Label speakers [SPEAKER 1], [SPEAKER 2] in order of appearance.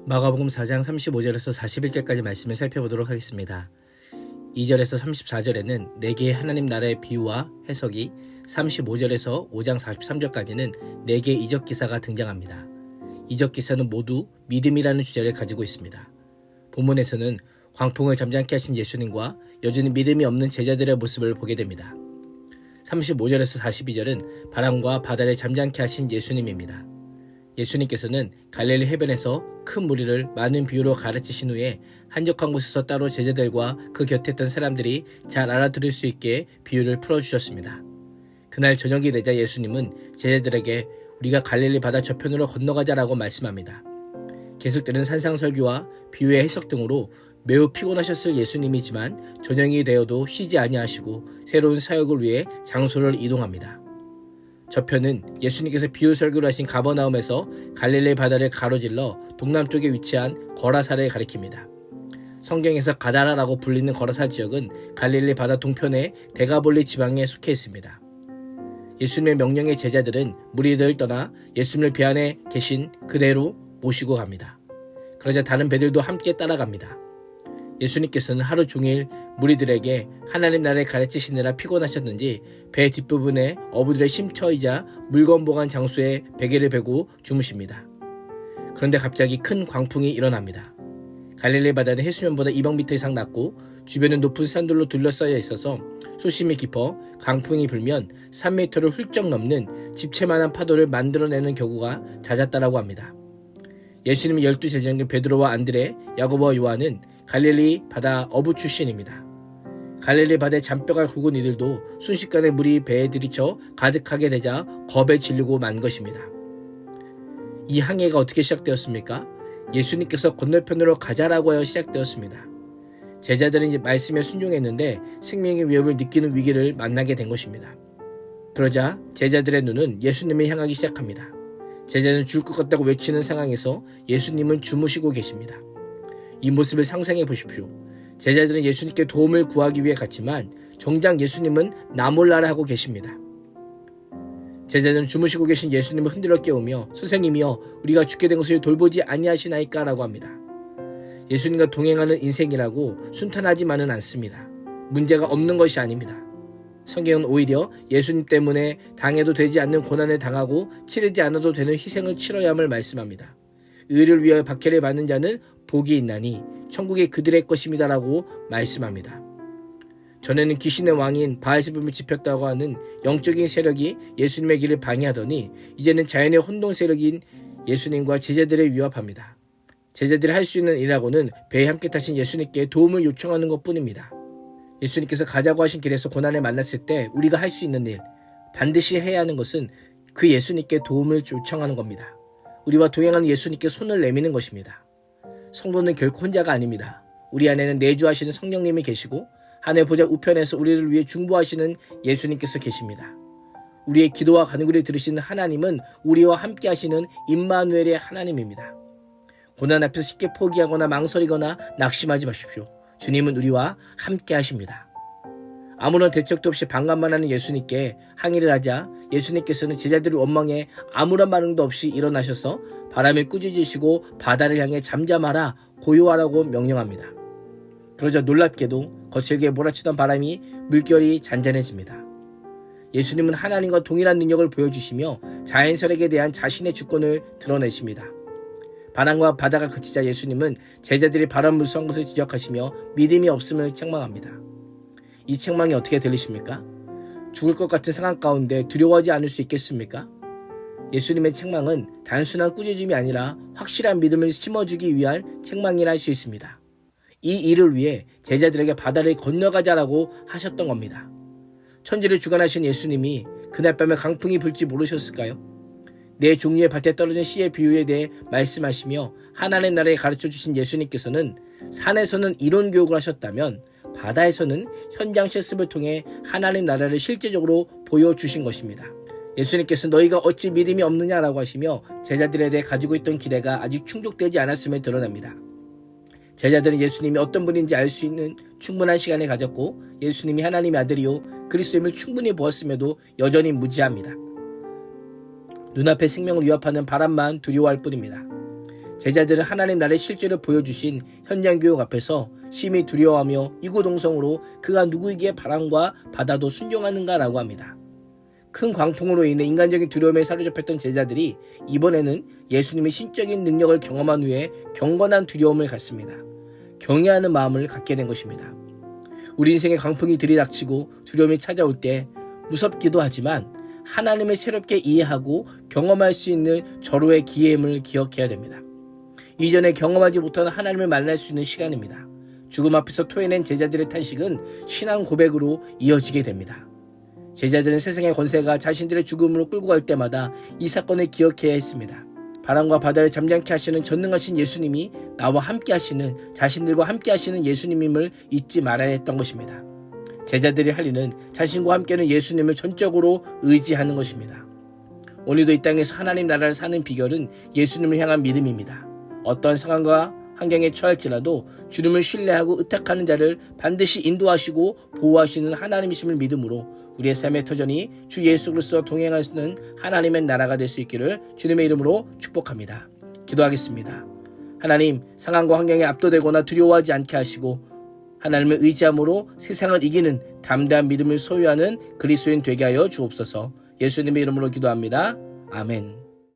[SPEAKER 1] 마가복음 4장 35절에서 41절까지 말씀을 살펴보도록 하겠습니다. 2절에서 34절에는 4개의 하나님 나라의 비유와 해석이, 35절에서 5장 43절까지는 4개의 이적 기사가 등장합니다. 이적 기사는 모두 믿음이라는 주제를 가지고 있습니다. 본문에서는 광풍을 잠잠케 하신 예수님과 여전히 믿음이 없는 제자들의 모습을 보게 됩니다. 35절에서 42절은 바람과 바다를 잠잠케 하신 예수님입니다. 예수님께서는 갈릴리 해변에서 큰 무리를 많은 비유로 가르치신 후에 한적한 곳에서 따로 제자들과 그 곁에 있던 사람들이 잘 알아들을 수 있게 비유를 풀어주셨습니다. 그날 저녁이 되자 예수님은 제자들에게 우리가 갈릴리 바다 저편으로 건너가자라고 말씀합니다. 계속되는 산상설교와 비유의 해석 등으로 매우 피곤하셨을 예수님이지만 저녁이 되어도 쉬지 아니하시고 새로운 사역을 위해 장소를 이동합니다. 저편은 예수님께서 비유 설교를 하신 가버나움에서 갈릴리 바다를 가로질러 동남쪽에 위치한 거라사를 가리킵니다. 성경에서 가다라라고 불리는 거라사 지역은 갈릴리 바다 동편의 데가볼리 지방에 속해 있습니다. 예수님의 명령의 제자들은 무리들을 떠나 예수님을 배 안에 계신 그대로 모시고 갑니다. 그러자 다른 배들도 함께 따라갑니다. 예수님께서는 하루 종일 무리들에게 하나님 나라를 가르치시느라 피곤하셨는지 배 뒷부분에 어부들의 쉼터이자 물건 보관 장소에 베개를 베고 주무십니다. 그런데 갑자기 큰 광풍이 일어납니다. 갈릴리 바다는 해수면보다 200m 이상 낮고 주변은 높은 산들로 둘러싸여 있어서 수심이 깊어 강풍이 불면 3m를 훌쩍 넘는 집채만한 파도를 만들어내는 경우가 잦았다라고 합니다. 예수님의 12제자 중 베드로와 안드레, 야고보와 요한은 갈릴리 바다 어부 출신입니다. 갈릴리 바다의 잔뼈가 굵은 이들도 순식간에 물이 배에 들이쳐 가득하게 되자 겁에 질리고 만 것입니다. 이 항해가 어떻게 시작되었습니까? 예수님께서 건너편으로 가자라고 하여 시작되었습니다. 제자들은 이제 말씀에 순종했는데 생명의 위협을 느끼는 위기를 만나게 된 것입니다. 그러자 제자들의 눈은 예수님을 향하기 시작합니다. 제자는 죽을 것 같다고 외치는 상황에서 예수님은 주무시고 계십니다. 이 모습을 상상해 보십시오. 제자들은 예수님께 도움을 구하기 위해 갔지만 정작 예수님은 나 몰라라 하고 계십니다. 제자들은 주무시고 계신 예수님을 흔들어 깨우며 선생님이여 우리가 죽게 된 것을 돌보지 아니하시나이까 라고 합니다. 예수님과 동행하는 인생이라고 순탄하지만은 않습니다. 문제가 없는 것이 아닙니다. 성경은 오히려 예수님 때문에 당해도 되지 않는 고난을 당하고 치르지 않아도 되는 희생을 치러야 함을 말씀합니다. 의를 위하여 박해를 받는 자는 복이 있나니 천국이 그들의 것입니다 라고 말씀합니다. 전에는 귀신의 왕인 바알세불을 지폈다고 하는 영적인 세력이 예수님의 길을 방해하더니 이제는 자연의 혼동 세력인 예수님과 제자들을 위협합니다. 제자들이 할 수 있는 일이라고는 배에 함께 타신 예수님께 도움을 요청하는 것뿐입니다. 예수님께서 가자고 하신 길에서 고난을 만났을 때 우리가 할 수 있는 일, 반드시 해야 하는 것은 그 예수님께 도움을 요청하는 겁니다. 우리와 동행하는 예수님께 손을 내미는 것입니다. 성도는 결코 혼자가 아닙니다. 우리 안에는 내주하시는 성령님이 계시고 하늘 보좌 우편에서 우리를 위해 중보하시는 예수님께서 계십니다. 우리의 기도와 간구를 들으시는 하나님은 우리와 함께 하시는 임마누엘의 하나님입니다. 고난 앞에서 쉽게 포기하거나 망설이거나 낙심하지 마십시오. 주님은 우리와 함께 하십니다. 아무런 대책도 없이 방관만 하는 예수님께 항의를 하자 예수님께서는 제자들의 원망에 아무런 반응도 없이 일어나셔서 바람을 꾸짖으시고 바다를 향해 잠잠하라 고요하라고 명령합니다. 그러자 놀랍게도 거칠게 몰아치던 바람이 물결이 잔잔해집니다. 예수님은 하나님과 동일한 능력을 보여주시며 자연설에 대한 자신의 주권을 드러내십니다. 바람과 바다가 그치자 예수님은 제자들이 바람 무서운 것을 지적하시며 믿음이 없음을 책망합니다. 이 책망이 어떻게 들리십니까? 죽을 것 같은 상황 가운데 두려워하지 않을 수 있겠습니까? 예수님의 책망은 단순한 꾸짖음이 아니라 확실한 믿음을 심어주기 위한 책망이라 할 수 있습니다. 이 일을 위해 제자들에게 바다를 건너가자라고 하셨던 겁니다. 천지를 주관하신 예수님이 그날 밤에 강풍이 불지 모르셨을까요? 네 종류의 밭에 떨어진 씨의 비유에 대해 말씀하시며 하나님 나라에 가르쳐주신 예수님께서는 산에서는 이론 교육을 하셨다면 바다에서는 현장 실습을 통해 하나님 나라를 실제적으로 보여주신 것입니다. 예수님께서 너희가 어찌 믿음이 없느냐라고 하시며 제자들에 대해 가지고 있던 기대가 아직 충족되지 않았음을 드러냅니다. 제자들은 예수님이 어떤 분인지 알 수 있는 충분한 시간을 가졌고 예수님이 하나님의 아들이요 그리스도임을 충분히 보았음에도 여전히 무지합니다. 눈앞의 생명을 위협하는 바람만 두려워할 뿐입니다. 제자들은 하나님 나라의 실제로 보여주신 현장 교육 앞에서 심히 두려워하며 이구동성으로 그가 누구이기에 바람과 바다도 순종하는가라고 합니다. 큰 광풍으로 인해 인간적인 두려움에 사로잡혔던 제자들이 이번에는 예수님의 신적인 능력을 경험한 후에 경건한 두려움을 갖습니다. 경외하는 마음을 갖게 된 것입니다. 우리 인생의 광풍이 들이닥치고 두려움이 찾아올 때 무섭기도 하지만 하나님을 새롭게 이해하고 경험할 수 있는 절호의 기회임을 기억해야 됩니다. 이전에 경험하지 못한 하나님을 만날 수 있는 시간입니다. 죽음 앞에서 토해낸 제자들의 탄식은 신앙 고백으로 이어지게 됩니다. 제자들은 세상의 권세가 자신들의 죽음으로 끌고 갈 때마다 이 사건을 기억해야 했습니다. 바람과 바다를 잠잠케 하시는 전능하신 예수님이 나와 함께 하시는, 자신들과 함께 하시는 예수님임을 잊지 말아야 했던 것입니다. 제자들이 할 일은 자신과 함께는 예수님을 전적으로 의지하는 것입니다. 오늘도 이 땅에서 하나님 나라를 사는 비결은 예수님을 향한 믿음입니다. 어떠한 상황과 환경에 처할지라도 주님을 신뢰하고 의탁하는 자를 반드시 인도하시고 보호하시는 하나님이심을 믿음으로 우리의 삶의 터전이 주 예수 그리스도와 동행하시는 하나님의 나라가 될 수 있기를 주님의 이름으로 축복합니다. 기도하겠습니다. 하나님, 상황과 환경에 압도되거나 두려워하지 않게 하시고 하나님을 의지함으로 세상을 이기는 담대한 믿음을 소유하는 그리스도인 되게 하여 주옵소서. 예수님의 이름으로 기도합니다. 아멘.